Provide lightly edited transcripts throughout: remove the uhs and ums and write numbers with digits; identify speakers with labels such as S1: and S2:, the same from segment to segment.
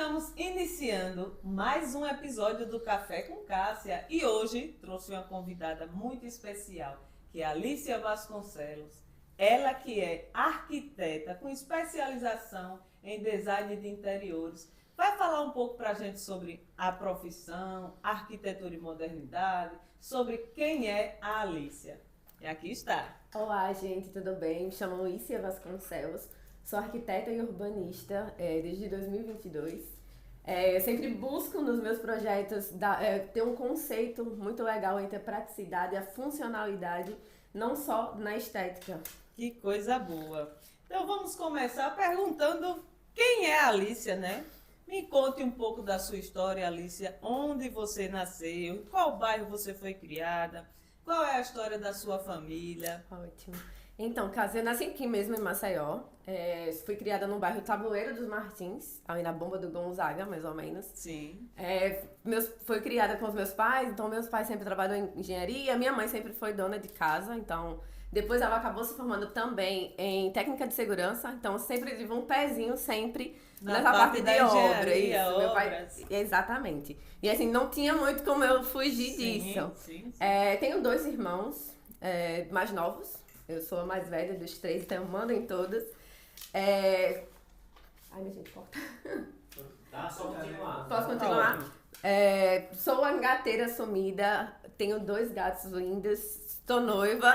S1: Estamos iniciando mais um episódio do Café com Cássia e hoje trouxe uma convidada muito especial, que é Alícia Vasconcelos. Ela que é arquiteta com especialização em design de interiores. Vai falar um pouco para a gente sobre a profissão, arquitetura e modernidade, sobre quem é a Alícia. E aqui está.
S2: Olá, gente, tudo bem? Me chamo Alícia Vasconcelos, sou arquiteta e urbanista desde 2022. Eu sempre busco nos meus projetos ter um conceito muito legal entre a praticidade e a funcionalidade, não só na estética.
S1: Que coisa boa. Então vamos começar perguntando quem é a Alícia, né? Me conte um pouco da sua história, Alícia. Onde você nasceu? Em qual bairro você foi criada? Qual é a história da sua família?
S2: Ótimo. Então, eu nasci aqui mesmo em Maceió. Fui criada no bairro Tabuleiro dos Martins, ali na Bomba do Gonzaga, mais ou menos.
S1: Sim.
S2: Fui criada com os meus pais, então meus pais sempre trabalham em engenharia. Minha mãe sempre foi dona de casa, então depois ela acabou se formando também em técnica de segurança. Então eu sempre tive um pezinho sempre nessa parte de obra. Isso, meu pai, exatamente. E assim, não tinha muito como eu fugir disso.
S1: Sim.
S2: Tenho dois irmãos mais novos. Eu sou a mais velha dos três, então eu mando em todas. Ai, minha gente, corta.
S3: Tá, só continuar.
S2: Posso continuar? Sou uma gateira sumida, tenho 2 gatos lindos, estou noiva.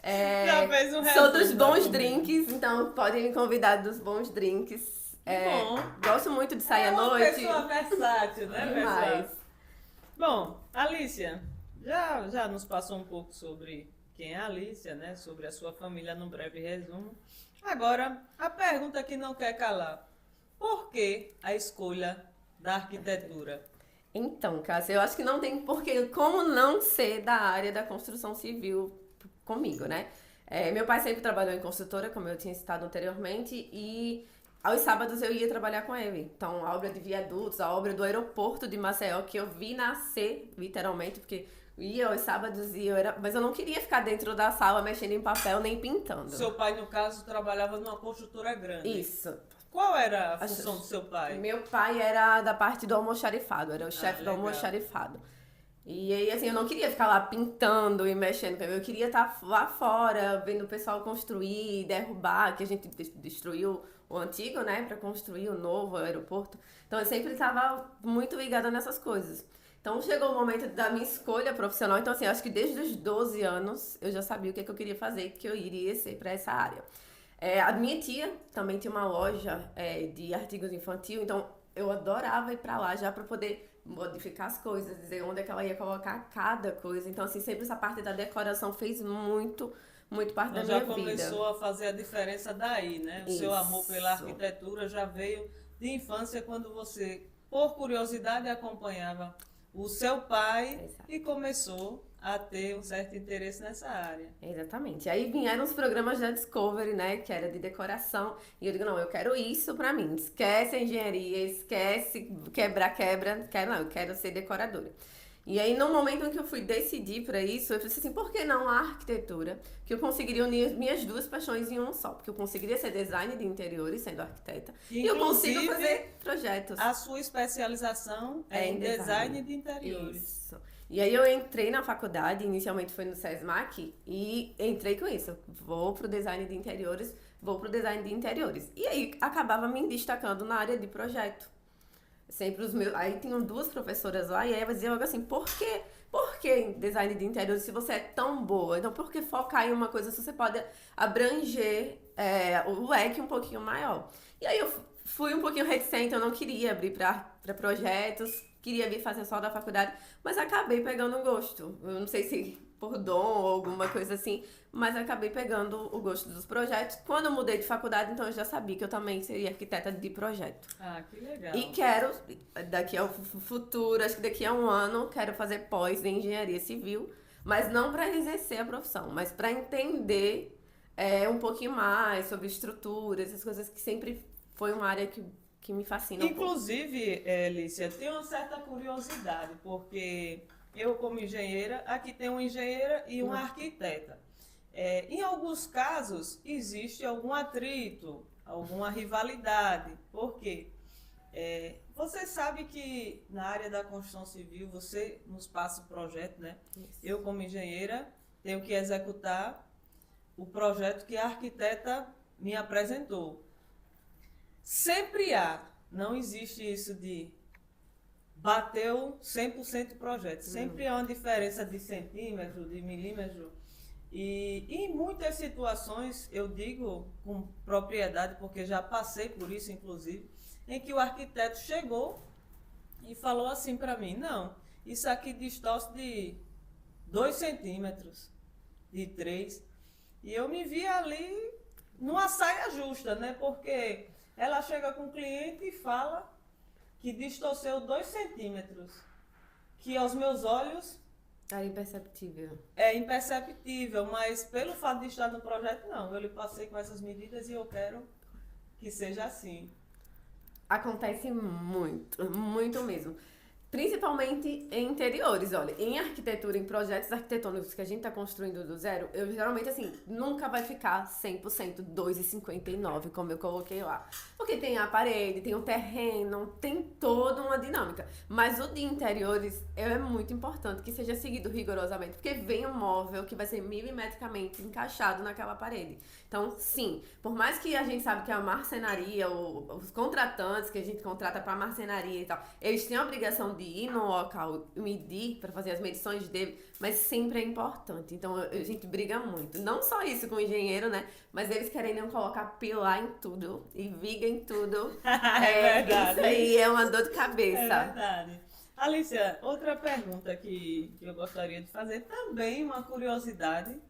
S1: Já fez um
S2: Sou dos
S1: resumo
S2: bons
S1: da
S2: drinks, então podem me convidar dos bons drinks.
S1: Bom.
S2: Gosto muito de sair à
S1: uma
S2: noite.
S1: pessoa versátil, né,
S2: Demais.
S1: pessoal? Bom, Alícia, já nos passou um pouco sobre quem é a Alícia, né? Sobre a sua família num breve resumo. Agora, a pergunta que não quer calar. Por que a escolha da arquitetura?
S2: Então, Cássia, eu acho que não tem porquê, como não ser da área da construção civil comigo, né? Meu pai sempre trabalhou em construtora, como eu tinha citado anteriormente, e aos sábados eu ia trabalhar com ele. Então, a obra de viadutos, a obra do aeroporto de Maceió, que eu vi nascer, literalmente, porque ia aos sábados mas eu não queria ficar dentro da sala mexendo em papel nem pintando.
S1: Seu pai, no caso, trabalhava numa construtora grande.
S2: Isso.
S1: Qual era a função do seu pai?
S2: Meu pai era da parte do almoxarifado, era o chefe do
S1: legal.
S2: almoxarifado. E aí, assim, eu não queria ficar lá pintando e mexendo, eu queria estar lá fora, vendo o pessoal construir, derrubar, que a gente destruiu o antigo, né, para construir o novo aeroporto. Então, eu sempre estava muito ligada nessas coisas. Então, chegou o momento da minha escolha profissional. Então, assim, acho que desde os 12 anos eu já sabia o que eu queria fazer, que eu iria ser para essa área. A minha tia também tinha uma loja de artigos infantil, então eu adorava ir para lá já para poder modificar as coisas, dizer onde é que ela ia colocar cada coisa. Então, assim, sempre essa parte da decoração fez muito parte da minha vida.
S1: Já começou a fazer a diferença daí, né? O seu amor pela arquitetura já veio de infância, quando você, por curiosidade, acompanhava o seu pai. Exato. E começou a ter um certo interesse nessa área.
S2: Exatamente. Aí vieram os programas da Discovery, né, que era de decoração, e eu digo, não, eu quero isso pra mim, esquece a engenharia, esquece eu quero ser decoradora. E aí, no momento em que eu fui decidir para isso, eu falei assim, por que não a arquitetura? Que eu conseguiria unir minhas duas paixões em um só. Porque eu conseguiria ser design de interiores, sendo arquiteta. E eu consigo fazer projetos.
S1: A sua especialização é em design de interiores.
S2: Isso. E aí eu entrei na faculdade, inicialmente foi no SESMAC, e entrei com isso. Vou pro design de interiores. E aí acabava me destacando na área de projeto. Sempre aí tinham 2 professoras lá, e aí elas diziam algo assim, por que design de interiores se você é tão boa? Então, por que focar em uma coisa se você pode abranger o leque um pouquinho maior? E aí eu fui um pouquinho reticente, eu não queria abrir para projetos, queria vir fazer só da faculdade, mas acabei pegando um gosto. Eu não sei se por dom ou alguma coisa assim, mas acabei pegando o gosto dos projetos. Quando eu mudei de faculdade, então eu já sabia que eu também seria arquiteta de projeto.
S1: Ah, que legal.
S2: E quero, daqui ao futuro, acho que daqui a 1 ano, quero fazer pós em engenharia civil, mas não para exercer a profissão, mas para entender um pouquinho mais sobre estruturas, essas coisas que sempre foi uma área que me fascina.
S1: Inclusive, Lícia, tem uma certa curiosidade, porque eu, como engenheira, aqui tem uma engenheira e uma arquiteta. Em alguns casos, existe algum atrito, alguma rivalidade. Por quê? Você sabe que na área da construção civil, você nos passa o projeto, né?
S2: Isso.
S1: Eu, como engenheira, tenho que executar o projeto que a arquiteta me apresentou. Sempre não existe isso de bateu 100% o projeto. Sempre há uma diferença de centímetro, de milímetro. E em muitas situações, eu digo com propriedade, porque já passei por isso, inclusive, em que o arquiteto chegou e falou assim para mim, não, isso aqui distorce de 2 centímetros, de 3. E eu me vi ali numa saia justa, né? Porque ela chega com o cliente e fala que distorceu 2 centímetros, que aos meus olhos
S2: Era imperceptível.
S1: é imperceptível, mas pelo fato de estar no projeto, não. Eu lhe passei com essas medidas e eu quero que seja assim.
S2: Acontece muito, muito mesmo. Principalmente em interiores, olha, em arquitetura, em projetos arquitetônicos que a gente tá construindo do zero, eu geralmente, assim, nunca vai ficar 100% 2,59, como eu coloquei lá. Porque tem a parede, tem o terreno, tem toda uma dinâmica. Mas o de interiores é muito importante que seja seguido rigorosamente, porque vem um móvel que vai ser milimetricamente encaixado naquela parede. Então, sim, por mais que a gente sabe que a marcenaria, os contratantes que a gente contrata para marcenaria e tal, eles têm a obrigação de ir no local medir para fazer as medições dele, mas sempre é importante. Então a gente briga muito. Não só isso com o engenheiro, né? Mas eles querem colocar pilar em tudo e viga em tudo.
S1: É verdade.
S2: Isso aí é uma dor de
S1: É
S2: cabeça.
S1: verdade. Alicia, outra pergunta que eu gostaria de fazer, também uma curiosidade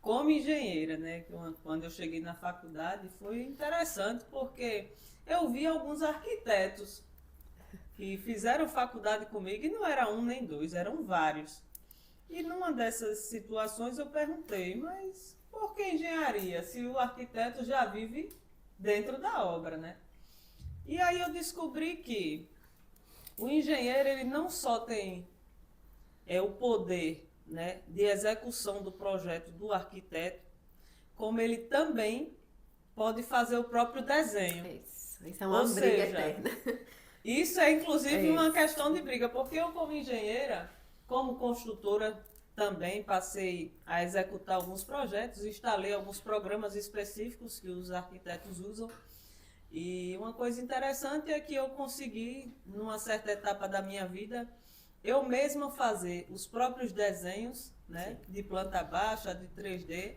S1: como engenheira, né? Quando eu cheguei na faculdade foi interessante porque eu vi alguns arquitetos que fizeram faculdade comigo e não era um nem dois, eram vários. E numa dessas situações eu perguntei, mas por que engenharia, se o arquiteto já vive dentro da obra, né? E aí eu descobri que o engenheiro, ele não só tem o poder, né, de execução do projeto do arquiteto, como ele também pode fazer o próprio desenho.
S2: Isso é uma
S1: Ou
S2: briga
S1: seja,
S2: eterna.
S1: Isso é inclusive
S2: É
S1: uma
S2: isso.
S1: questão de briga, porque eu como engenheira, como construtora, também passei a executar alguns projetos, instalei alguns programas específicos que os arquitetos usam. E uma coisa interessante é que eu consegui, numa certa etapa da minha vida, eu mesma fazer os próprios desenhos, né, de planta baixa, de 3D,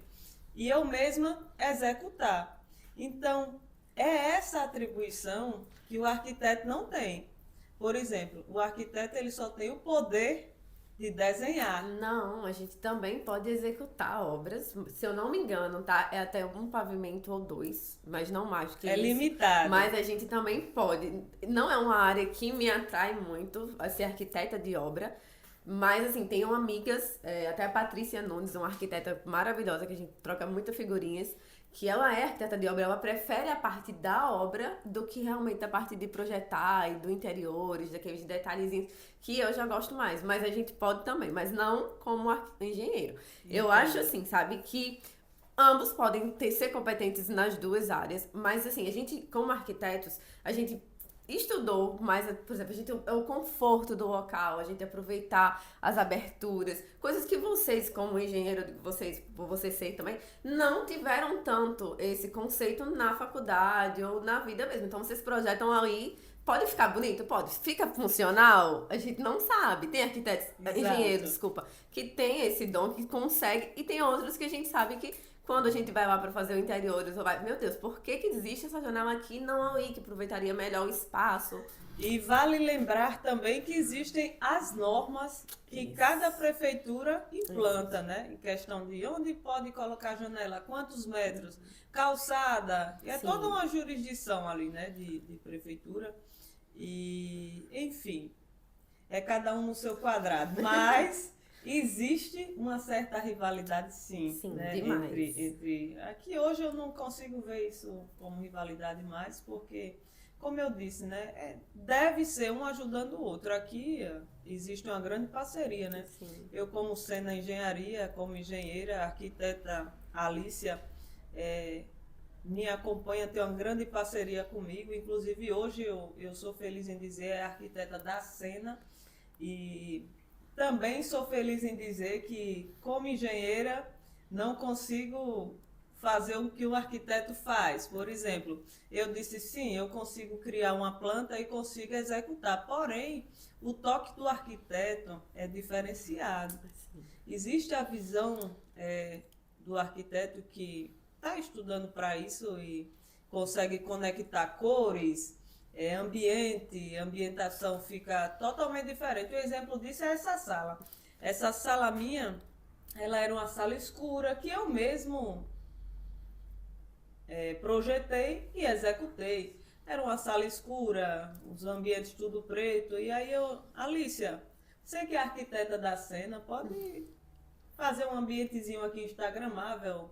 S1: e eu mesma executar. Então, é essa atribuição que o arquiteto não tem. Por exemplo, o arquiteto ele só tem o poder de desenhar.
S2: Não, a gente também pode executar obras. Se eu não me engano, tá? É até um pavimento ou dois, mas não mais que
S1: É
S2: isso.
S1: limitado.
S2: Mas a gente também pode. Não é uma área que me atrai muito a ser arquiteta de obra. Mas, assim, tenho amigas, até a Patrícia Nunes, uma arquiteta maravilhosa, que a gente troca muitas figurinhas, que ela é arquiteta de obra, ela prefere a parte da obra do que realmente a parte de projetar e do interiores, daqueles detalhezinhos, que eu já gosto mais. Mas a gente pode também, mas não como engenheiro. Eu acho, assim, sabe, que ambos podem ser competentes nas duas áreas, mas, assim, a gente, como arquitetos, a gente estudou mais, por exemplo, a gente, o conforto do local, a gente aproveitar as aberturas, coisas que vocês, como engenheiro, por você ser também, não tiveram tanto esse conceito na faculdade ou na vida mesmo. Então vocês projetam ali, pode ficar bonito? Pode. Fica funcional? A gente não sabe. Tem arquitetos,
S1: Exato.
S2: engenheiros, desculpa, que tem esse dom, que consegue, e tem outros que a gente sabe que quando a gente vai lá para fazer o interior, meu Deus, por que existe essa janela aqui e não ali, que aproveitaria melhor o espaço?
S1: E vale lembrar também que existem as normas que cada prefeitura implanta, né? Em questão de onde pode colocar janela, quantos metros, calçada. E é
S2: Sim.
S1: toda uma jurisdição ali, né? De prefeitura. E, enfim, é cada um no seu quadrado. Mas existe uma certa rivalidade, sim.
S2: Sim,
S1: né?
S2: demais.
S1: Aqui hoje eu não consigo ver isso como rivalidade mais, porque, como eu disse, né, deve ser um ajudando o outro. Aqui existe uma grande parceria, né?
S2: Sim.
S1: Eu, como sendo na engenharia, como engenheira, a arquiteta Alicia, me acompanha, tem uma grande parceria comigo. Inclusive, hoje eu sou feliz em dizer, é arquiteta da Sena. E também sou feliz em dizer que, como engenheira, não consigo fazer o que o arquiteto faz. Por exemplo, eu disse sim, eu consigo criar uma planta e consigo executar. Porém, o toque do arquiteto é diferenciado. Existe a visão do arquiteto que está estudando para isso e consegue conectar cores, ambiente, ambientação fica totalmente diferente. O exemplo disso é essa sala. Essa sala minha, ela era uma sala escura que eu mesmo projetei e executei. Era uma sala escura, os ambientes tudo preto. E aí Alícia, você que é arquiteta da Sena, pode fazer um ambientezinho aqui instagramável.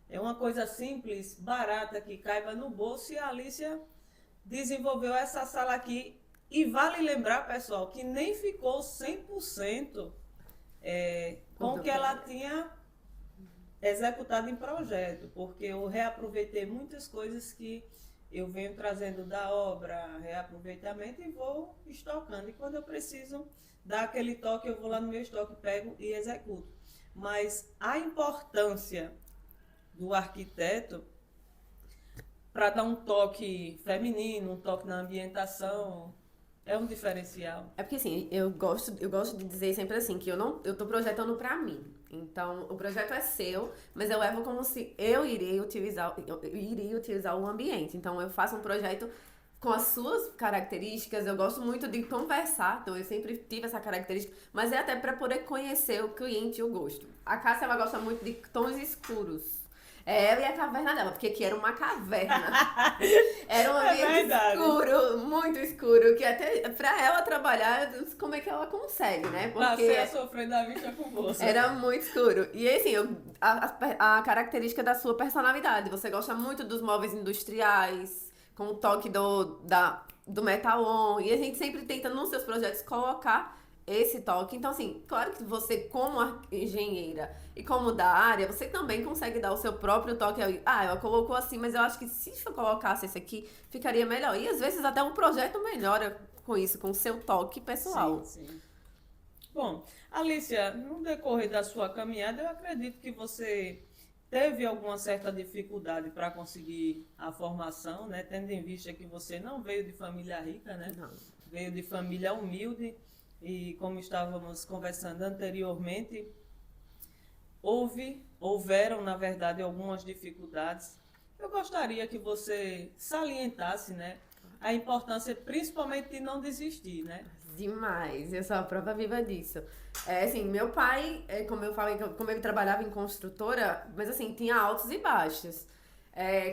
S1: É uma coisa simples, barata, que caiba no bolso. E a Alícia desenvolveu essa sala aqui. E vale lembrar, pessoal, que nem ficou 100% com o que ela tinha executado em projeto, porque eu reaproveitei muitas coisas que eu venho trazendo da obra, reaproveitamento, e vou estocando. E quando eu preciso dar aquele toque, eu vou lá no meu estoque, pego e executo. Mas a importância do arquiteto para dar um toque feminino, um toque na ambientação, é um diferencial.
S2: É porque assim, eu gosto de dizer sempre assim, que eu tô projetando pra mim. Então, o projeto é seu, mas eu levo como se eu iria utilizar o ambiente. Então, eu faço um projeto com as suas características. Eu gosto muito de conversar, então eu sempre tive essa característica, mas é até para poder conhecer o cliente e o gosto. A Cássia, ela gosta muito de tons escuros. Ela e a caverna dela, porque aqui era uma caverna. Era um ambiente escuro, muito escuro, que até pra ela trabalhar, como é que ela consegue, né? Porque
S1: passei a sofrer da vista com você.
S2: Era muito escuro. E assim, a característica da sua personalidade. Você gosta muito dos móveis industriais, com o toque do metal-on. E a gente sempre tenta, nos seus projetos, colocar esse toque. Então, assim, claro que você, como engenheira e como da área, você também consegue dar o seu próprio toque. Ela colocou assim, mas eu acho que se eu colocasse esse aqui, ficaria melhor. E às vezes até o projeto melhora com isso, com o seu toque pessoal.
S1: Sim, sim. Bom, Alícia, no decorrer da sua caminhada, eu acredito que você teve alguma certa dificuldade para conseguir a formação, né? Tendo em vista que você não veio de família rica, né?
S2: Não.
S1: Veio de família humilde. E como estávamos conversando anteriormente, houveram, na verdade, algumas dificuldades. Eu gostaria que você salientasse, né, a importância, principalmente, de não desistir, né?
S2: Demais, eu sou a prova viva disso. Assim, meu pai, como eu falei, como ele trabalhava em construtora, mas assim, tinha altos e baixos.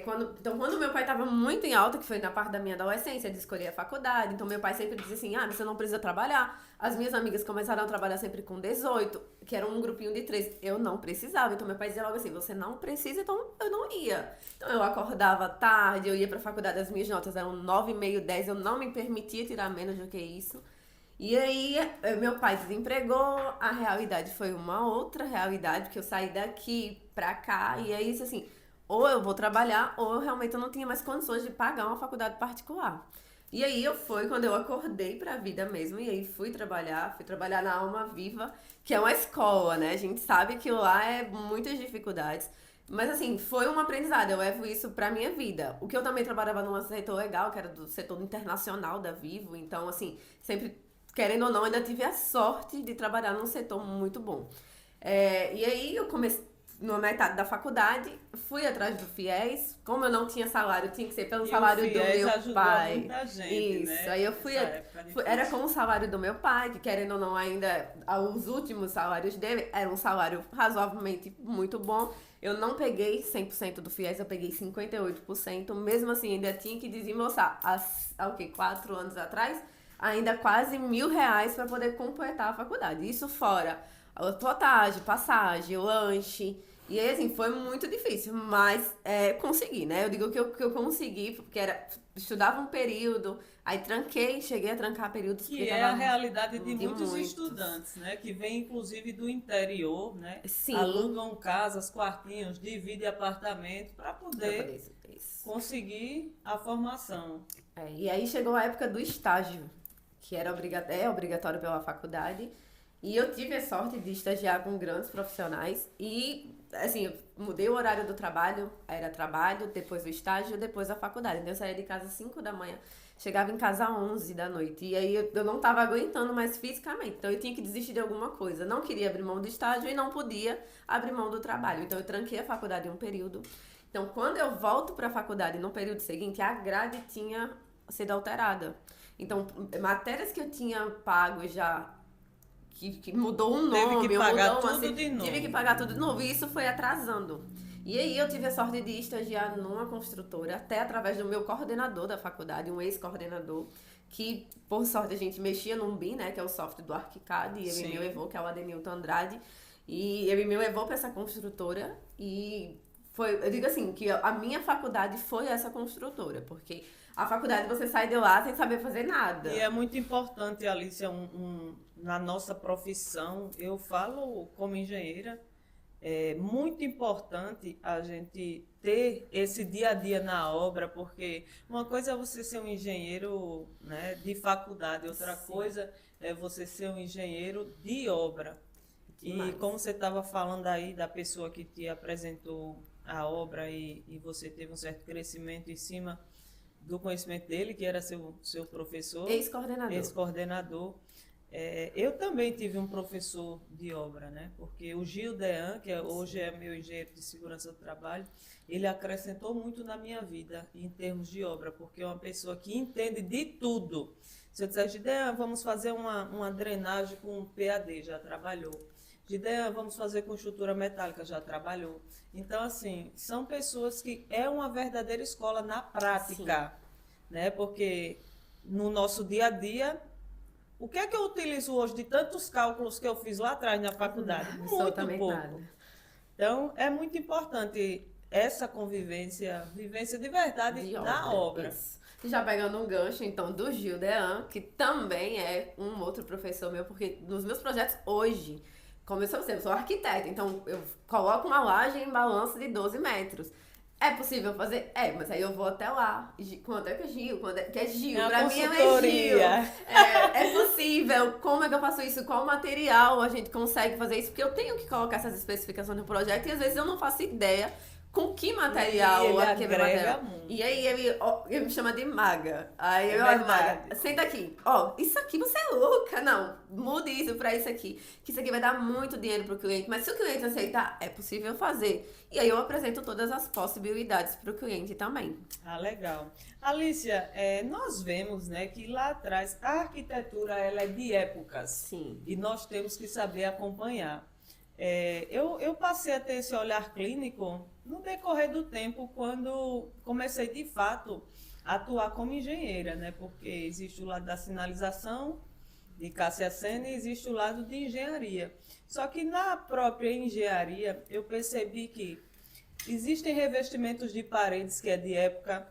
S2: Quando meu pai estava muito em alta, que foi na parte da minha adolescência, de escolher a faculdade, então meu pai sempre dizia assim, você não precisa trabalhar. As minhas amigas começaram a trabalhar sempre com 18, que era um grupinho de 3. Eu não precisava, então meu pai dizia logo assim, você não precisa, então eu não ia. Então eu acordava tarde, eu ia pra faculdade, as minhas notas eram 9,5, 10, eu não me permitia tirar menos do que isso. E aí, meu pai desempregou, a realidade foi uma outra realidade, porque eu saí daqui pra cá, e aí isso assim, ou eu vou trabalhar, ou eu realmente não tinha mais condições de pagar uma faculdade particular. E aí foi quando eu acordei pra vida mesmo, e aí fui trabalhar na Alma Viva, que é uma escola, né? A gente sabe que lá é muitas dificuldades. Mas assim, foi um aprendizado, eu levo isso pra minha vida. O que eu também trabalhava num setor legal, que era do setor internacional da Vivo, então assim, sempre, querendo ou não, ainda tive a sorte de trabalhar num setor muito bom. E aí eu comecei, na metade da faculdade, fui atrás do FIES. Como eu não tinha salário, tinha que ser pelo salário do meu pai.
S1: Muita gente,
S2: isso,
S1: né?
S2: aí eu fui. Era com o salário do meu pai, que querendo ou não, ainda os últimos salários dele era um salário razoavelmente muito bom. Eu não peguei 100% do FIES, eu peguei 58%. Mesmo assim, ainda tinha que desembolsar, há 4 anos atrás, ainda quase R$1.000 para poder completar a faculdade. Isso fora a plotagem, passagem, lanche. E aí, assim, foi muito difícil, mas consegui, né? Eu digo que eu consegui, porque estudava um período, aí tranquei, cheguei a trancar períodos.
S1: Que é a realidade de muitos estudantes, né? Que vêm, inclusive, do interior, né?
S2: Sim.
S1: Alugam casas, quartinhos, dividem apartamento para poder conseguir a formação.
S2: E aí chegou a época do estágio, que era obrigatório pela faculdade. E eu tive a sorte de estagiar com grandes profissionais e, assim, eu mudei o horário do trabalho, era trabalho, depois o estágio, depois a faculdade. Então eu saía de casa às 5 da manhã, chegava em casa às 11 da noite. E aí eu não estava aguentando mais fisicamente, então eu tinha que desistir de alguma coisa. Não queria abrir mão do estágio e não podia abrir mão do trabalho. Então eu tranquei a faculdade em um período. Então quando eu volto para a faculdade no período seguinte, a grade tinha sido alterada. Então matérias que eu tinha pago já... Que mudou um nome,
S1: teve que pagar
S2: mudou
S1: tudo de novo.
S2: Tive que pagar tudo de novo e isso foi atrasando. E aí eu tive a sorte de estagiar numa construtora, até através do meu coordenador da faculdade, um ex-coordenador, que por sorte a gente mexia no BIM, né, que é o software do ArchiCAD, e ele me levou, que é o Adenilton Andrade, e ele me levou para essa construtora e foi, eu digo assim, que a minha faculdade foi essa construtora, porque a faculdade você sai de lá sem saber fazer nada.
S1: E é muito importante, Alicia, na nossa profissão, eu falo como engenheira, é muito importante a gente ter esse dia a dia na obra, porque uma coisa é você ser um engenheiro, né, de faculdade, outra coisa é você ser um engenheiro de obra. E como você estava falando aí da pessoa que te apresentou a obra e você teve um certo crescimento em cima do conhecimento dele, que era seu professor. Ex-coordenador. Eu também tive um professor de obra, né? Porque o Gil Dean, que hoje é meu engenheiro de segurança do trabalho, ele acrescentou muito na minha vida em termos de obra, porque é uma pessoa que entende de tudo. Se eu disser, Gidean, vamos fazer uma drenagem com PAD, já trabalhou. Gidean, vamos fazer com estrutura metálica, já trabalhou. Então, assim, são pessoas que é uma verdadeira escola na prática, né? Porque no nosso dia a dia, o que é que eu utilizo hoje de tantos cálculos que eu fiz lá atrás na faculdade? Muito pouco. Nada. Então, é muito importante essa vivência de verdade na obra.
S2: Isso. Já pegando um gancho, então, do Gil Dean, que também é um outro professor meu, porque nos meus projetos hoje, como eu sou arquiteta, então eu coloco uma laje em balanço de 12 metros. É possível fazer? Mas aí eu vou até lá. Quanto é que é Gil? Que é Gil? Pra mim é Gil. É possível. Como é que eu faço isso? Qual material a gente consegue fazer isso? Porque eu tenho que colocar essas especificações no projeto e às vezes eu não faço ideia com que material aquele material. E aí ele me chama de maga. Aí maga, senta aqui. Isso aqui você é louca. Não, mude isso pra isso aqui. Que isso aqui vai dar muito dinheiro pro cliente. Mas se o cliente aceitar, é possível fazer. E aí eu apresento todas as possibilidades pro cliente também.
S1: Legal. Alicia, nós vemos, né, que lá atrás a arquitetura ela é de épocas.
S2: Sim.
S1: E nós temos que saber acompanhar. Eu passei a ter esse olhar clínico no decorrer do tempo, quando comecei de fato a atuar como engenheira, né? Porque existe o lado da sinalização de Cássia Sena e existe o lado de engenharia. Só que na própria engenharia eu percebi que existem revestimentos de paredes que é de época,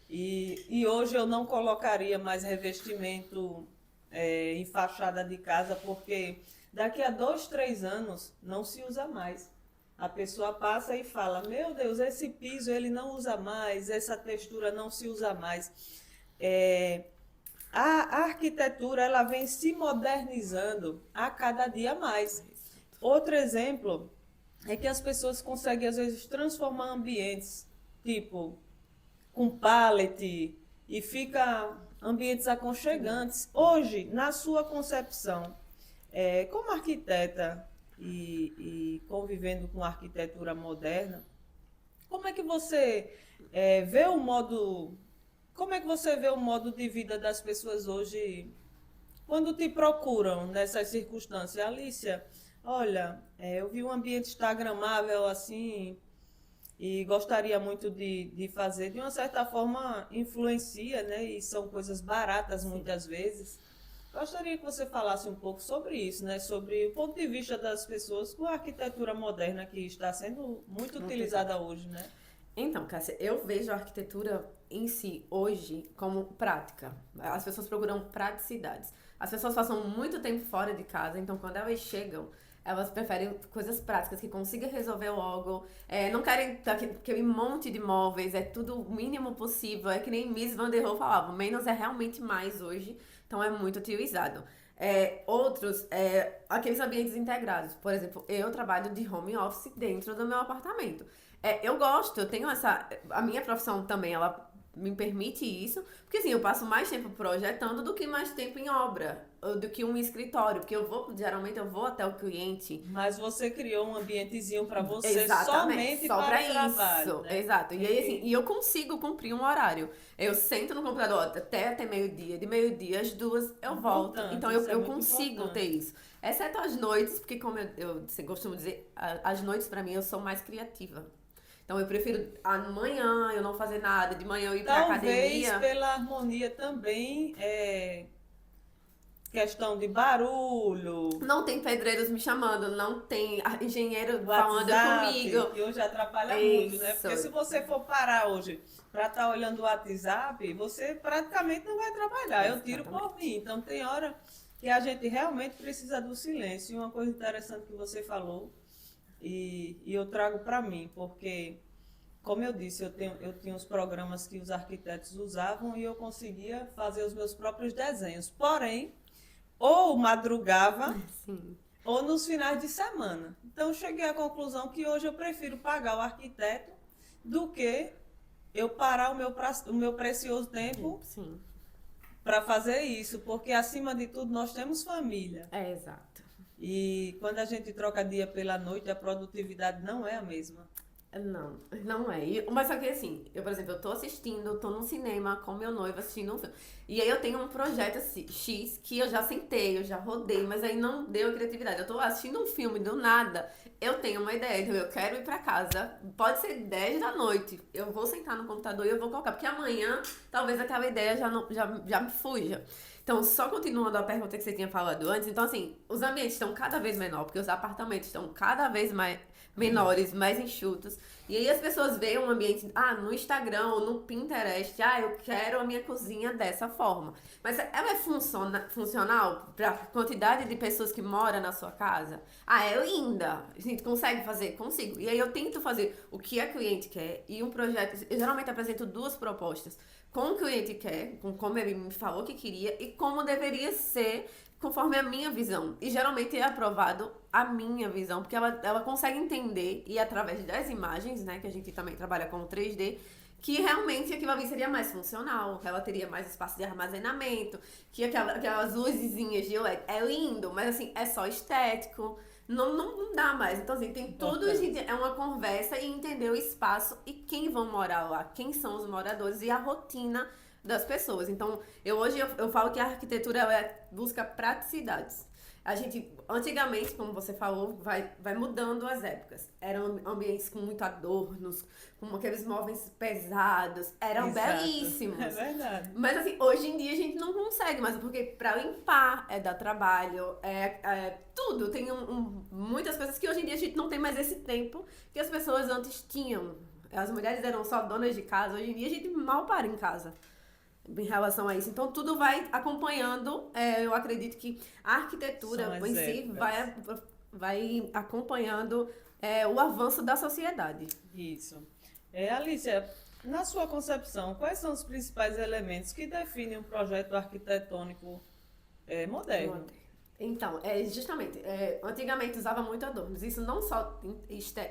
S1: e hoje eu não colocaria mais revestimento em fachada de casa, porque daqui a 2, 3 anos não se usa mais. A pessoa passa e fala, meu Deus, esse piso ele não usa mais, essa textura não se usa mais. A arquitetura ela vem se modernizando a cada dia mais. Outro exemplo é que as pessoas conseguem às vezes transformar ambientes, tipo com pallet, e fica ambientes aconchegantes. Hoje, na sua concepção, como arquiteta e convivendo com a arquitetura moderna, como é que você vê o modo... Como é que você vê o modo de vida das pessoas hoje quando te procuram nessas circunstâncias? Alicia, olha, eu vi um ambiente instagramável assim e gostaria muito de fazer. De uma certa forma, influencia, né? E são coisas baratas muitas vezes. Gostaria que você falasse um pouco sobre isso, né? Sobre o ponto de vista das pessoas com a arquitetura moderna que está sendo muito utilizada hoje, né?
S2: Então, Cássia, eu vejo a arquitetura em si hoje como prática. As pessoas procuram praticidades. As pessoas passam muito tempo fora de casa, então quando elas chegam, elas preferem coisas práticas que consigam resolver logo. Não querem aquele monte de móveis, é tudo o mínimo possível. É que nem Miss Van der Rohe falava, menos é realmente mais hoje, então é muito utilizado. Outros, aqueles ambientes integrados. Por exemplo, eu trabalho de home office dentro do meu apartamento. Eu gosto, eu tenho a minha profissão também, ela me permite isso, porque assim, eu passo mais tempo projetando do que mais tempo em obra, ou do que um escritório, porque geralmente eu vou até o cliente.
S1: Mas você criou um ambientezinho para você
S2: Exatamente,
S1: somente
S2: só
S1: para
S2: pra
S1: o trabalho,
S2: isso,
S1: né?
S2: exato. E aí assim, e eu consigo cumprir um horário. Eu sento no computador até meio-dia, de meio-dia às 2 eu volto.
S1: Importante,
S2: Então
S1: isso é
S2: eu
S1: muito
S2: consigo
S1: importante.
S2: ter isso. Exceto as noites, porque como eu costumo dizer, as noites pra mim eu sou mais criativa. Então eu prefiro amanhã eu não fazer nada, de manhã eu ir pra
S1: Talvez
S2: academia.
S1: pela harmonia também, questão de barulho,
S2: Não tem pedreiros me chamando, não tem engenheiro falando
S1: WhatsApp,
S2: comigo.
S1: que hoje atrapalha muito, né?
S2: Isso.
S1: Porque se você for parar hoje para estar olhando o WhatsApp, você praticamente não vai trabalhar. Eu tiro por mim. Então tem hora que a gente realmente precisa do silêncio. E uma coisa interessante que você falou, e eu trago para mim, porque, como eu disse, eu tinha os programas que os arquitetos usavam e eu conseguia fazer os meus próprios desenhos. Porém, ou madrugava,
S2: Sim.
S1: ou nos finais de semana. Então, cheguei à conclusão que hoje eu prefiro pagar o arquiteto do que eu parar o meu precioso tempo
S2: Sim.
S1: para fazer isso, porque, acima de tudo, nós temos família.
S2: Exato.
S1: E quando a gente troca dia pela noite, a produtividade não é a mesma.
S2: Não é. Mas só que assim, por exemplo, eu tô assistindo, tô num cinema com meu noivo assistindo um filme. E aí eu tenho um projeto X que eu já sentei, eu já rodei, mas aí não deu criatividade. Eu tô assistindo um filme do nada, eu tenho uma ideia, então eu quero ir pra casa, pode ser 10 da noite, eu vou sentar no computador e eu vou colocar, porque amanhã talvez aquela ideia já me fuja. Então, só continuando a pergunta que você tinha falado antes, então assim, os ambientes estão cada vez menor, porque os apartamentos estão cada vez mais menores, mais enxutos. E aí as pessoas veem um ambiente, no Instagram ou no Pinterest, eu quero a minha cozinha dessa forma. Mas ela é funcional para a quantidade de pessoas que moram na sua casa? É linda. A gente consegue fazer? Consigo. E aí eu tento fazer o que a cliente quer e um projeto, eu geralmente apresento 2 propostas. Como o cliente quer, com como ele me falou que queria e como deveria ser conforme a minha visão. E geralmente é aprovado a minha visão, porque ela consegue entender, e através das imagens, né, que a gente também trabalha com 3D, que realmente aquilo ali seria mais funcional, que ela teria mais espaço de armazenamento, que aquelas luzezinhas de LED é lindo, mas assim, é só estético, não dá mais. Então assim, tem tudo, é uma conversa e entender o espaço e quem vão morar lá, quem são os moradores e a rotina das pessoas. Então, hoje eu falo que a arquitetura ela busca praticidades. A gente, antigamente, como você falou, vai mudando as épocas. Eram ambientes com muito adornos, com aqueles móveis pesados, eram
S1: Exato.
S2: belíssimos.
S1: É verdade.
S2: Mas assim, hoje em dia a gente não consegue mais, porque pra limpar dá trabalho, tudo. Tem muitas coisas que hoje em dia a gente não tem mais esse tempo que as pessoas antes tinham. As mulheres eram só donas de casa, hoje em dia a gente mal para em casa em relação a isso. Então, tudo vai acompanhando. Eu acredito que a arquitetura em si vai acompanhando o avanço da sociedade.
S1: Isso. Alicia, na sua concepção, quais são os principais elementos que definem um projeto arquitetônico moderno?
S2: Então, justamente, antigamente usava muito adornos. Isso não só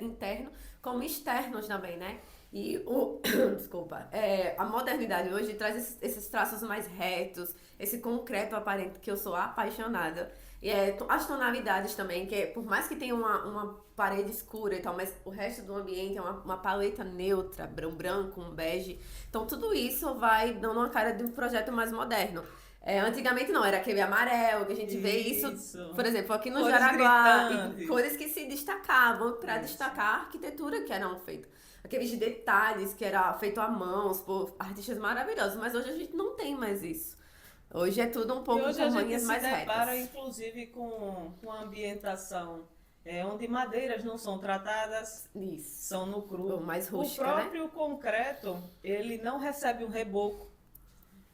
S2: interno, como externos também, né? E desculpa, a modernidade hoje traz esses traços mais retos, esse concreto aparente que eu sou apaixonada. E as tonalidades também, que por mais que tenha uma parede escura e tal, mas o resto do ambiente é uma paleta neutra, branco, um bege. Então tudo isso vai dando uma cara de um projeto mais moderno. Antigamente não, era aquele amarelo, que a gente vê isso, por exemplo, aqui no
S1: Cores
S2: Jaraguá,
S1: gritantes.
S2: cores que se destacavam para destacar a arquitetura que eram feitas. Aqueles detalhes que era feito à mão por artistas maravilhosos, mas hoje a gente não tem mais isso. Hoje é tudo um pouco
S1: E hoje
S2: com
S1: a gente
S2: manhas
S1: se
S2: mais
S1: depara,
S2: retas.
S1: inclusive, com a ambientação onde madeiras não são tratadas,
S2: Isso.
S1: são no cru.
S2: Ou mais
S1: O
S2: rústica, né?
S1: próprio concreto, ele não recebe um reboco.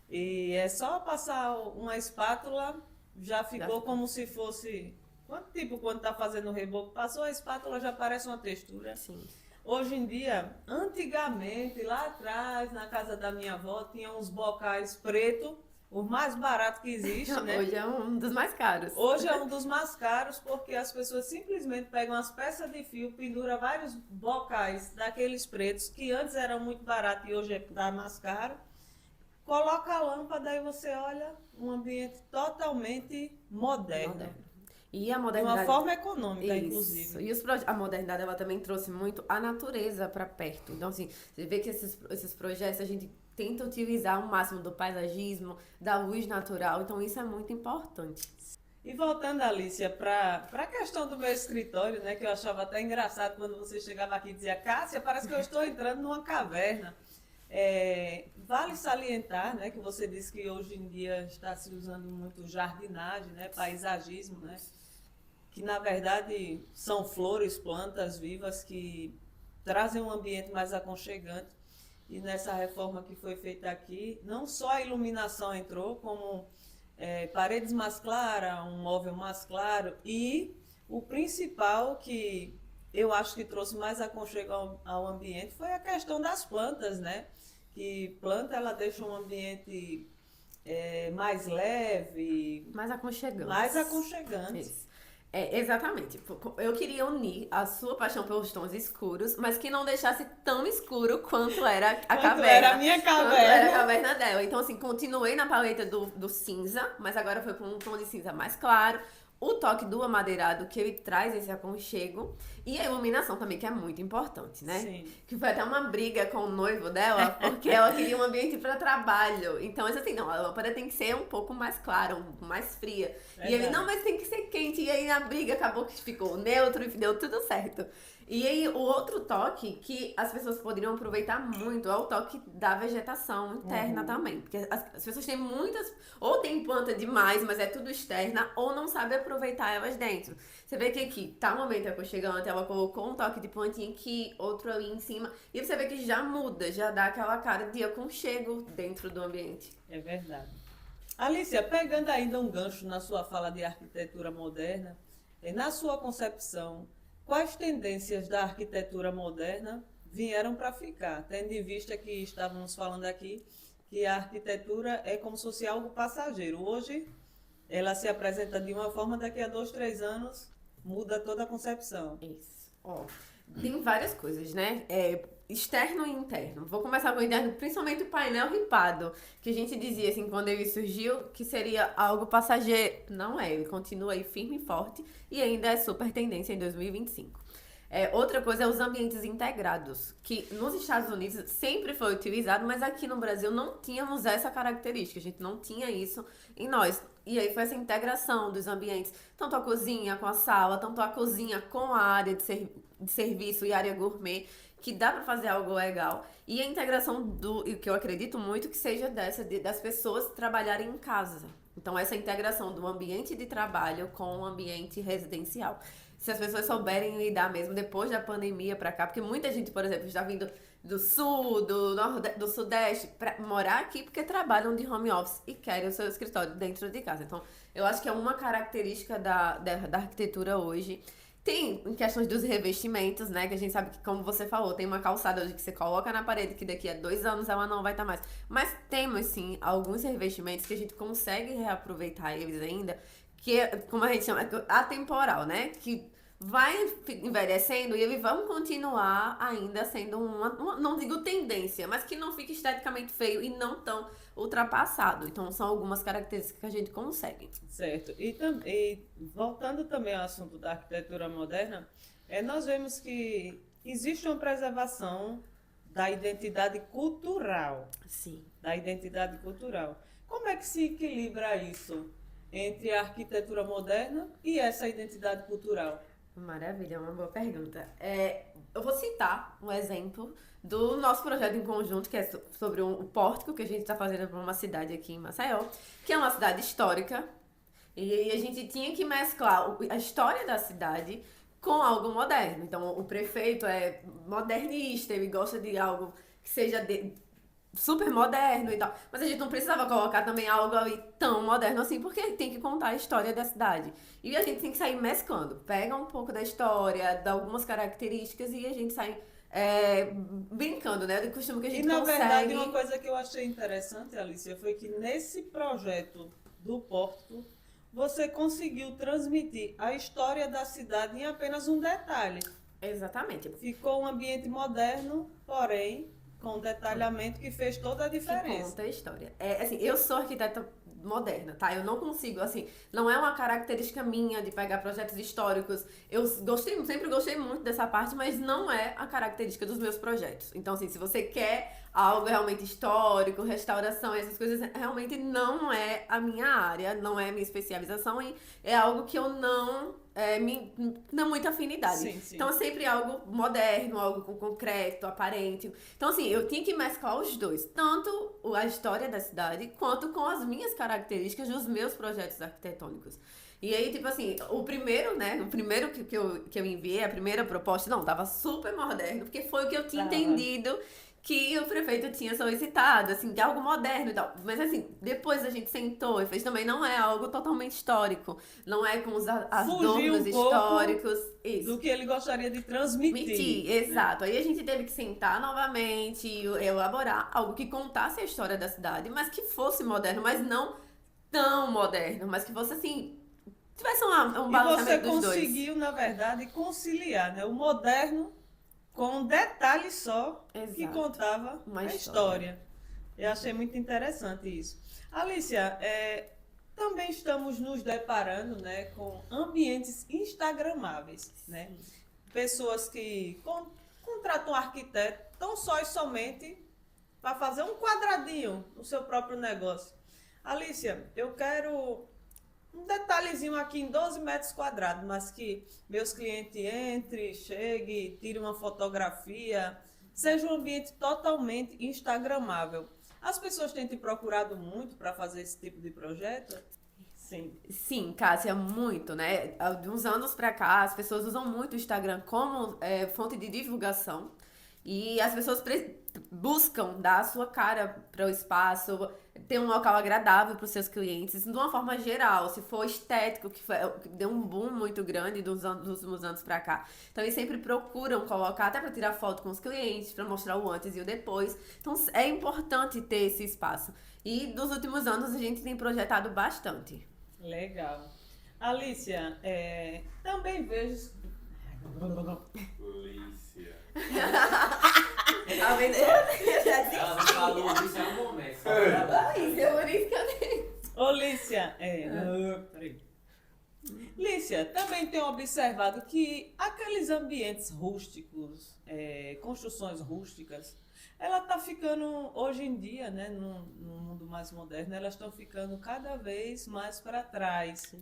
S1: E é só passar uma espátula, já ficou como se fosse... Quando está fazendo o reboco, passou a espátula, já parece uma textura.
S2: Sim.
S1: Hoje em dia, antigamente, lá atrás, na casa da minha avó, tinha uns bocais pretos, o mais barato que existe, né?
S2: Hoje é um dos mais caros.
S1: Hoje é um dos mais caros porque as pessoas simplesmente pegam as peças de fio, penduram vários bocais daqueles pretos, que antes eram muito baratos e hoje está mais caro. Coloca a lâmpada e você olha um ambiente totalmente moderno.
S2: E a
S1: De
S2: modernidade...
S1: uma forma econômica,
S2: Isso.
S1: inclusive.
S2: E a modernidade, ela também trouxe muito a natureza para perto. Então, assim, você vê que esses projetos, a gente tenta utilizar o máximo do paisagismo, da luz natural. Então, isso é muito importante.
S1: E voltando, Alicia, para a questão do meu escritório, né, que eu achava até engraçado quando você chegava aqui e dizia, Cássia, parece que eu estou entrando numa caverna. Vale salientar, né, que você disse que hoje em dia está se usando muito jardinagem, né, paisagismo, né, que na verdade são flores, plantas vivas que trazem um ambiente mais aconchegante. E nessa reforma que foi feita aqui, não só a iluminação entrou, como paredes mais claras, um móvel mais claro e o principal que eu acho que trouxe mais aconchego ao ambiente foi a questão das plantas, né? Que planta, ela deixa um ambiente mais leve,
S2: Mais aconchegante.
S1: mais aconchegante.
S2: Isso. Exatamente. Eu queria unir a sua paixão pelos tons escuros, mas que não deixasse tão escuro quanto era a caverna.
S1: Era a minha
S2: Quanto era a
S1: caverna.
S2: caverna dela. Então, assim, continuei na paleta do cinza, mas agora foi para um tom de cinza mais claro. O toque do amadeirado, que ele traz esse aconchego. E a iluminação também, que é muito importante, né?
S1: Sim.
S2: Que foi até uma briga com o noivo dela, porque ela queria um ambiente para trabalho. Então, assim, não, a lâmpada tem que ser um pouco mais clara, um pouco mais fria. E ele, não, mas tem que ser quente. E aí, na briga, acabou que ficou neutro e deu tudo certo. E aí, o outro toque que as pessoas poderiam aproveitar muito é o toque da vegetação interna também. Porque as pessoas têm muitas... Ou tem planta demais, mas é tudo externa, ou não sabe aproveitar elas dentro. Você vê que aqui tá um momento aconchegante, ela colocou um toque de plantinha aqui, outro ali em cima. E você vê que já muda, já dá aquela cara de aconchego dentro do ambiente.
S1: É verdade. Alicia, pegando ainda um gancho na sua fala de arquitetura moderna, na sua concepção, quais tendências da arquitetura moderna vieram para ficar? Tendo em vista que estávamos falando aqui que a arquitetura é como se fosse algo passageiro. Hoje, ela se apresenta de uma forma, daqui a 2, 3 anos, muda toda a concepção.
S2: Isso. Ó, tem várias coisas, né? Externo e interno. Vou começar com o interno, principalmente o painel ripado, que a gente dizia, assim, quando ele surgiu, que seria algo passageiro. Não é, ele continua aí firme e forte e ainda é super tendência em 2025. Outra coisa é os ambientes integrados, que nos Estados Unidos sempre foi utilizado, mas aqui no Brasil não tínhamos essa característica, a gente não tinha isso em nós. E aí foi essa integração dos ambientes, tanto a cozinha com a sala, tanto a cozinha com a área de serviço e área gourmet, que dá para fazer algo legal. E a integração que eu acredito muito que seja das pessoas trabalharem em casa. Então, essa integração do ambiente de trabalho com o ambiente residencial. Se as pessoas souberem lidar mesmo depois da pandemia pra cá, porque muita gente, por exemplo, está vindo do sul, do sudeste, pra morar aqui porque trabalham de home office e querem o seu escritório dentro de casa. Então, eu acho que é uma característica da arquitetura hoje. Tem em questões dos revestimentos, né? Que a gente sabe que, como você falou, tem uma calçada hoje que você coloca na parede que daqui a 2 anos ela não vai estar mais. Mas temos, sim, alguns revestimentos que a gente consegue reaproveitar eles ainda, que é, como a gente chama, atemporal, né? Que vai envelhecendo e eles vão continuar ainda sendo uma, não digo tendência, mas que não fique esteticamente feio e não tão ultrapassado. Então, são algumas características que a gente consegue.
S1: Certo. E voltando também ao assunto da arquitetura moderna, nós vemos que existe uma preservação da identidade cultural.
S2: Sim.
S1: Da identidade cultural. Como é que se equilibra isso entre a arquitetura moderna e essa identidade cultural?
S2: Maravilha, uma boa pergunta. Eu vou citar um exemplo do nosso projeto em conjunto, que é sobre o pórtico que a gente está fazendo para uma cidade aqui em Maceió, que é uma cidade histórica, e a gente tinha que mesclar a história da cidade com algo moderno. Então, o prefeito é modernista, ele gosta de algo que seja super moderno e tal. Mas a gente não precisava colocar também algo ali tão moderno assim, porque tem que contar a história da cidade. E a gente tem que sair mesclando. Pega um pouco da história, dá algumas características e a gente sai brincando, né? Do costume que a gente consegue.
S1: E, na verdade, uma coisa que eu achei interessante, Alicia, foi que nesse projeto do Porto, você conseguiu transmitir a história da cidade em apenas um detalhe.
S2: Exatamente.
S1: Ficou um ambiente moderno, porém, com detalhamento que fez toda a diferença.
S2: Que conta a história. Assim, eu sou arquiteta moderna, tá? Eu não consigo, assim, não é uma característica minha de pegar projetos históricos. Eu sempre gostei muito dessa parte, mas não é a característica dos meus projetos. Então, assim, se você quer algo realmente histórico, restauração, essas coisas, realmente não é a minha área, não é a minha especialização e é algo que eu não tenho muita afinidade.
S1: Sim, sim.
S2: Então, é sempre algo moderno, algo com concreto, aparente. Então, assim, eu tinha que mesclar os dois. Tanto a história da cidade, quanto com as minhas características dos meus projetos arquitetônicos. E aí, tipo assim, o primeiro que eu enviei, a primeira proposta, não, tava super moderno, porque foi o que eu tinha entendido que o prefeito tinha solicitado, assim, de algo moderno e tal. Mas, assim, depois a gente sentou e fez também, não é algo totalmente histórico. Não é com os adornos históricos. Isso.
S1: Do que ele gostaria de transmitir.
S2: Exato. Aí a gente teve que sentar novamente e elaborar algo que contasse a história da cidade, mas que fosse moderno, mas não tão moderno, mas que fosse, assim, tivesse um balanceamento dos dois.
S1: E você conseguiu, na verdade, conciliar, né, o moderno com um detalhe só. Exato. Que contava a história. Eu achei muito interessante isso. Alicia, também estamos nos deparando, né, com ambientes instagramáveis, né? Pessoas que contratam um arquiteto tão só e somente para fazer um quadradinho no seu próprio negócio. Alicia, eu quero um detalhezinho aqui em 12 metros quadrados, mas que meus clientes entrem, cheguem, tirem uma fotografia, seja um ambiente totalmente instagramável. As pessoas têm te procurado muito para fazer esse tipo de projeto? Sim.
S2: Sim, Cássia, muito, né? De uns anos para cá, as pessoas usam muito o Instagram como fonte de divulgação e as pessoas buscam dar a sua cara para o espaço, ter um local agradável para os seus clientes, de uma forma geral, se for estético, que deu um boom muito grande dos últimos anos para cá. Então, eles sempre procuram colocar, até para tirar foto com os clientes, para mostrar o antes e o depois. Então, é importante ter esse espaço. E dos últimos anos, a gente tem projetado bastante.
S1: Legal. Alicia, também vejo...
S3: Polícia.
S2: Ela
S3: não falou isso, é um momento.
S2: Isso é por isso que eu nem...
S1: Ô, Lícia, peraí. Lícia, também tenho observado que aqueles ambientes rústicos, construções rústicas, ela está ficando, hoje em dia, né, no mundo mais moderno, elas estão ficando cada vez mais para trás.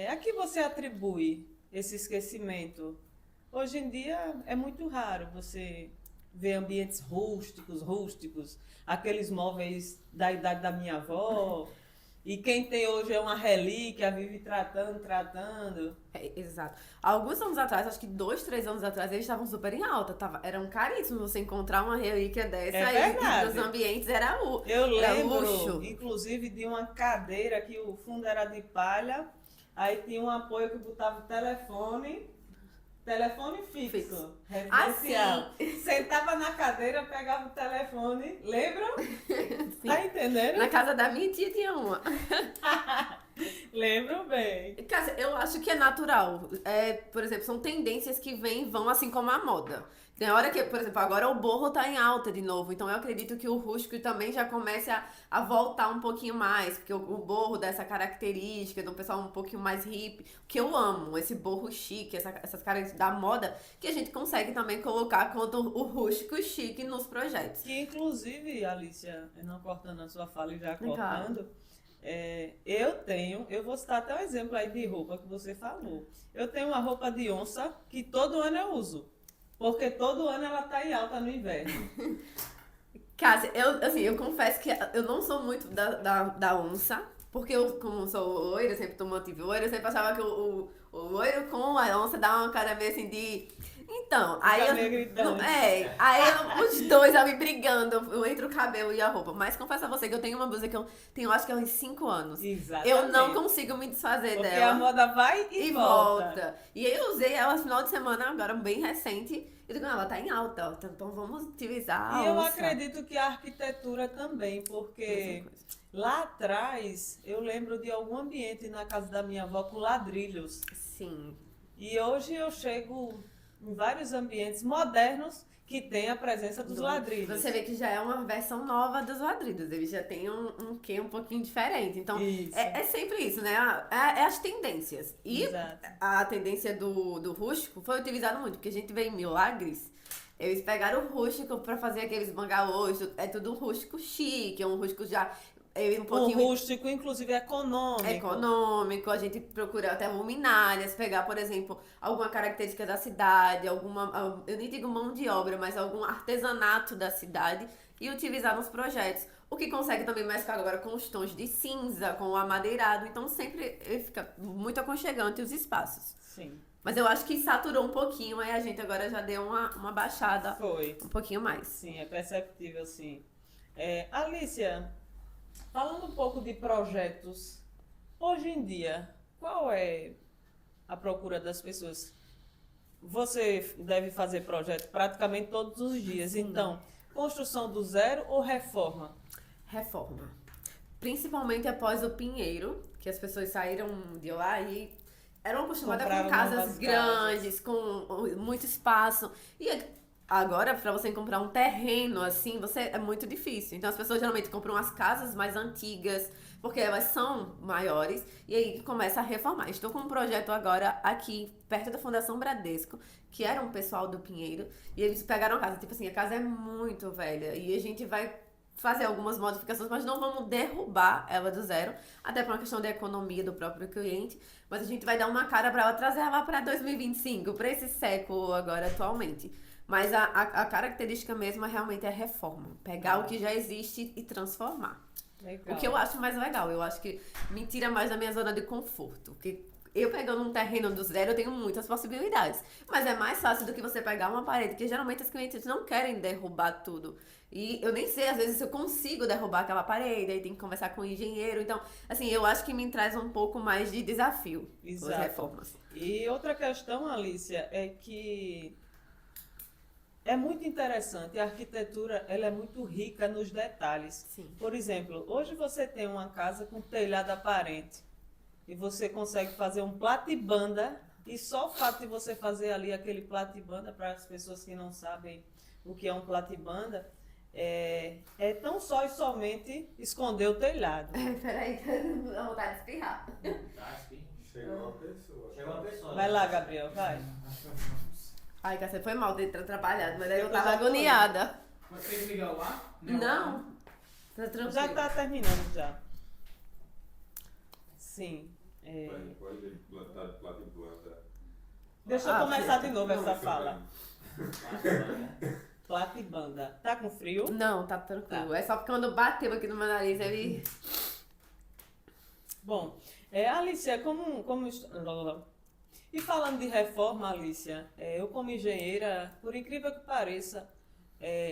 S1: A que você atribui esse esquecimento? Hoje em dia é muito raro você ver ambientes rústicos, aqueles móveis da idade da minha avó, e quem tem hoje é uma relíquia, vive tratando.
S2: Exato. Alguns anos atrás, acho que 2, 3 anos atrás, eles estavam super em alta. Eram caríssimos você encontrar uma relíquia dessa aí nos ambientes, era
S1: Eu lembro,
S2: luxo.
S1: Inclusive, de uma cadeira que o fundo era de palha, aí tinha um apoio que botava o telefone fixo. Residencial. Sentava na cadeira, pegava o telefone. Lembram? Tá entendendo?
S2: Na casa da minha tia tinha uma.
S1: Lembro bem.
S2: Cássia, eu acho que é natural. Por exemplo, são tendências que vêm e vão, assim como a moda. Tem hora que, por exemplo, agora o borro tá em alta de novo, então eu acredito que o rústico também já comece a voltar um pouquinho mais, porque o borro dá essa característica de um pessoal um pouquinho mais hippie, que eu amo, esse borro chique, essas características da moda, que a gente consegue também colocar quanto o rústico chique nos projetos.
S1: Que inclusive, Alicia, não cortando a sua fala e já cortando, Eu vou citar até um exemplo aí de roupa que você falou. Eu tenho uma roupa de onça que todo ano eu uso, porque todo ano ela tá em alta no inverno.
S2: Cássia, eu confesso que eu não sou muito da onça, porque eu, como sou loira, eu sempre mantive loira, eu sempre achava que o loiro com a onça dá uma cara meio assim de... Então,
S1: meio gritando.
S2: Os dois me brigando entre o cabelo e a roupa. Mas confesso a você que eu tenho uma blusa que eu tenho, acho que há uns 5 anos.
S1: Exatamente.
S2: Eu não consigo me desfazer
S1: porque
S2: dela.
S1: a moda vai e volta.
S2: E aí eu usei ela no final de semana, agora bem recente. E digo, não, ela tá em alta, então vamos utilizar a
S1: E eu
S2: onça.
S1: acredito que a arquitetura também, porque lá atrás eu lembro de algum ambiente na casa da minha avó com ladrilhos.
S2: Sim.
S1: E hoje eu chego em vários ambientes modernos que tem a presença dos ladrilhos.
S2: Você vê que já é uma versão nova dos ladrilhos, eles já tem um quê um pouquinho diferente. Então, é sempre isso, né? É as tendências. E
S1: Exato.
S2: a tendência do rústico foi utilizada muito, porque a gente vê em Milagres, eles pegaram o rústico pra fazer aqueles bangalôs, é tudo um rústico chique, é um rústico já...
S1: Um rústico, inclusive,
S2: econômico, a gente procura até luminárias, pegar, por exemplo, alguma característica da cidade, eu nem digo mão de obra, mas algum artesanato da cidade e utilizar nos projetos. O que consegue também mesclar agora com os tons de cinza, com o amadeirado, então sempre fica muito aconchegante os espaços.
S1: Sim.
S2: Mas eu acho que saturou um pouquinho, aí a gente agora já deu uma baixada.
S1: Foi.
S2: Um pouquinho mais.
S1: Sim, é perceptível, sim. Alicia... Falando um pouco de projetos, hoje em dia, qual é a procura das pessoas? Você deve fazer projetos praticamente todos os dias,
S2: Sim.
S1: Então, construção do zero ou reforma?
S2: Reforma. Principalmente após o Pinheiro, que as pessoas saíram de lá e eram acostumadas com casas grandes, com muito espaço. E agora, para você comprar um terreno assim, é muito difícil. Então, as pessoas geralmente compram as casas mais antigas, porque elas são maiores, e aí começa a reformar. Estou com um projeto agora aqui, perto da Fundação Bradesco, que era um pessoal do Pinheiro, e eles pegaram a casa. Tipo assim, a casa é muito velha, e a gente vai fazer algumas modificações, mas não vamos derrubar ela do zero, até por uma questão de economia do próprio cliente, mas a gente vai dar uma cara para ela, trazer ela para 2025, para esse século agora, atualmente. Mas a característica mesma realmente é reforma. Pegar o que já existe e transformar.
S1: Legal.
S2: O que eu acho mais legal. Eu acho que me tira mais da minha zona de conforto. Porque eu pegando um terreno do zero, eu tenho muitas possibilidades. Mas é mais fácil do que você pegar uma parede, que geralmente os clientes não querem derrubar tudo. E eu nem sei, às vezes, se eu consigo derrubar aquela parede, aí tem que conversar com o engenheiro. Então, assim, eu acho que me traz um pouco mais de desafio.
S1: Exato.
S2: As reformas.
S1: E outra questão, Alicia, é que é muito interessante. A arquitetura, ela é muito rica nos detalhes.
S2: Sim.
S1: Por exemplo, hoje você tem uma casa com telhado aparente e você consegue fazer um platibanda, e só o fato de você fazer ali aquele platibanda, para as pessoas que não sabem o que é um platibanda, é tão só e somente esconder o telhado.
S2: Peraí, dá vontade de espirrar.
S3: Chegou uma pessoa.
S1: Vai lá, Gabriel, vai.
S2: Ai, Cássia, foi mal ter trabalhado, mas aí eu
S1: Depois
S2: tava
S1: já foi.
S2: agoniada.
S3: Mas tem que ligar o ar?
S2: Não. Tá tranquilo.
S1: Já está terminando já. Sim.
S4: Pode plantar planta.
S1: Deixa eu começar de novo essa fala.
S3: Platibanda.
S1: Platibanda. Tá com frio?
S2: Não, tá tranquilo.
S1: Tá.
S2: É só porque quando bateu aqui no meu nariz, ele...
S1: Bom, Alicia, E falando de reforma, Alicia, eu como engenheira, por incrível que pareça,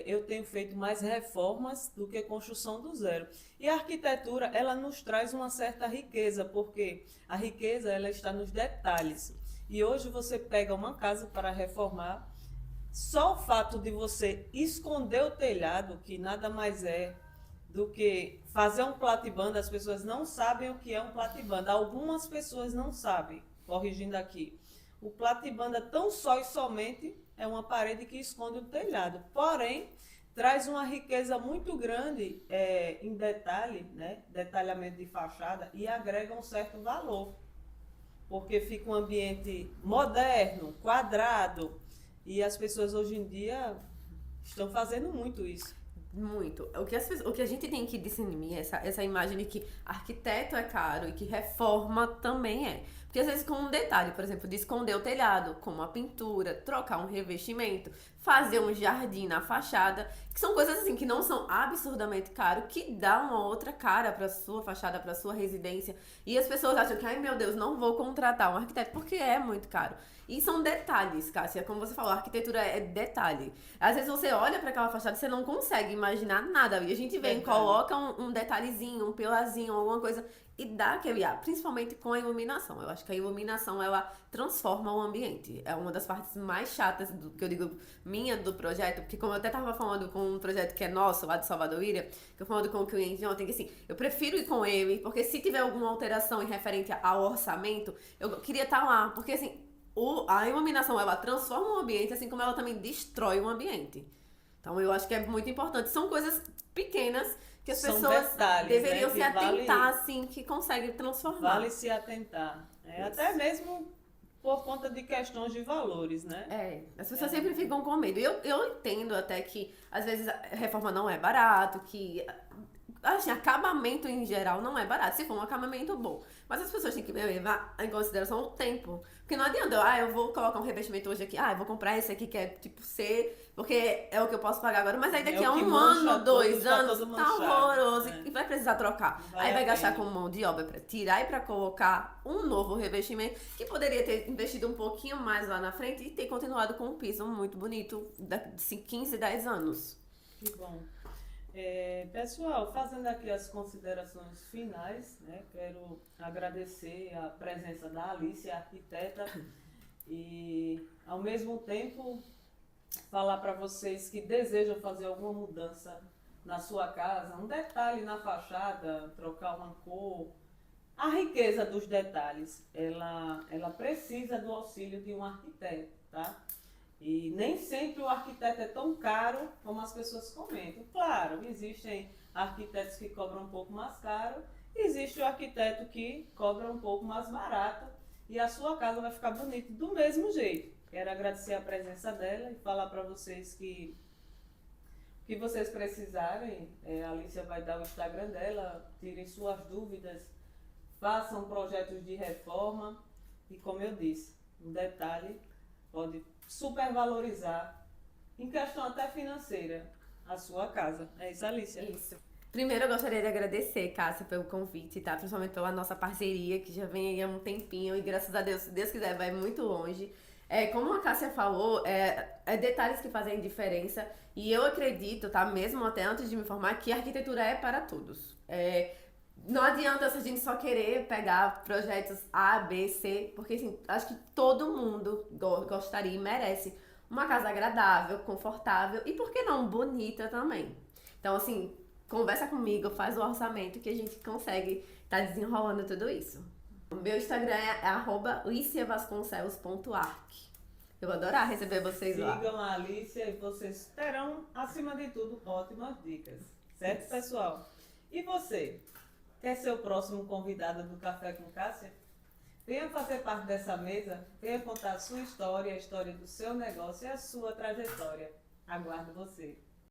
S1: eu tenho feito mais reformas do que construção do zero. E a arquitetura, ela nos traz uma certa riqueza, porque a riqueza ela está nos detalhes. E hoje você pega uma casa para reformar, só o fato de você esconder o telhado, que nada mais é do que fazer um platibanda, as pessoas não sabem o que é um platibanda. Algumas pessoas não sabem, corrigindo aqui. O platibanda tão só e somente é uma parede que esconde o telhado. Porém, traz uma riqueza muito grande em detalhe, né? Detalhamento de fachada, e agrega um certo valor. Porque fica um ambiente moderno, quadrado, e as pessoas hoje em dia estão fazendo muito isso.
S2: Muito. O que a gente tem que discernir, essa imagem de que arquiteto é caro e que reforma também é. Porque às vezes com um detalhe, por exemplo, de esconder o telhado, com uma pintura, trocar um revestimento, fazer um jardim na fachada, que são coisas assim que não são absurdamente caro, que dá uma outra cara pra sua fachada, pra sua residência. E as pessoas acham que, ai meu Deus, não vou contratar um arquiteto, porque é muito caro. E são detalhes, Cássia, como você falou, a arquitetura é detalhe. Às vezes você olha para aquela fachada e você não consegue imaginar nada. E a gente vem, coloca um detalhezinho, um pilarzinho, alguma coisa e dá aquele ar, principalmente com a iluminação. Eu acho que a iluminação, ela transforma o ambiente. É uma das partes mais chatas, que eu digo, minha do projeto, porque como eu até tava falando com um projeto que é nosso, lá de Salvador Ilha, que eu falando com o cliente ontem, que assim, eu prefiro ir com ele, porque se tiver alguma alteração em referente ao orçamento, eu queria estar lá, porque assim, a iluminação, ela transforma o ambiente, assim como ela também destrói o ambiente. Então, eu acho que é muito importante. São coisas pequenas que as pessoas
S1: detalhes,
S2: deveriam
S1: né,
S2: se atentar, assim, que conseguem transformar.
S1: Vale se atentar. Até mesmo por conta de questões de valores, né?
S2: As pessoas sempre ficam com medo. Eu entendo até que, às vezes, a reforma não é barato, que... Assim, acabamento em geral não é barato, se for um acabamento bom. Mas as pessoas têm que levar em consideração o tempo. Porque não adianta, eu vou colocar um revestimento hoje aqui, eu vou comprar esse aqui que é tipo C, porque é o que eu posso pagar agora. Mas aí daqui a um ano, 2 anos, tá horroroso e vai precisar trocar. Aí vai gastar com mão de obra pra tirar e pra colocar um novo revestimento, que poderia ter investido um pouquinho mais lá na frente e ter continuado com um piso muito bonito de 15, 10 anos.
S1: Que bom. Pessoal, fazendo aqui as considerações finais, né, quero agradecer a presença da Alicia, arquiteta, e ao mesmo tempo falar para vocês que desejam fazer alguma mudança na sua casa, um detalhe na fachada, trocar uma cor, a riqueza dos detalhes, ela precisa do auxílio de um arquiteto, tá? E nem sempre o arquiteto é tão caro como as pessoas comentam. Claro, existem arquitetos que cobram um pouco mais caro, existe o arquiteto que cobra um pouco mais barato e a sua casa vai ficar bonita do mesmo jeito. Quero agradecer a presença dela e falar para vocês que vocês precisarem, a Alicia vai dar o Instagram dela, tirem suas dúvidas, façam projetos de reforma e, como eu disse, um detalhe pode supervalorizar, em questão até financeira, a sua casa. É isso, Alicia?
S2: Isso. Primeiro, eu gostaria de agradecer, Cássia, pelo convite, tá? Principalmente pela nossa parceria, que já vem aí há um tempinho e, graças a Deus, se Deus quiser, vai muito longe. Como a Cássia falou, é detalhes que fazem diferença e eu acredito, tá? Mesmo até antes de me formar, que a arquitetura é para todos. Não adianta a gente só querer pegar projetos A, B, C, porque assim, acho que todo mundo gostaria e merece uma casa agradável, confortável e, por que não, bonita também. Então, assim, conversa comigo, faz o orçamento que a gente consegue desenrolando tudo isso. O meu Instagram é @liciavasconcelos.arc. Eu vou adorar receber vocês lá.
S1: Sigam a Alicia e vocês terão, acima de tudo, ótimas dicas. Certo, pessoal? E você? Quer ser o próximo convidado do Café com Cássia? Venha fazer parte dessa mesa, venha contar a sua história, a história do seu negócio e a sua trajetória. Aguardo você.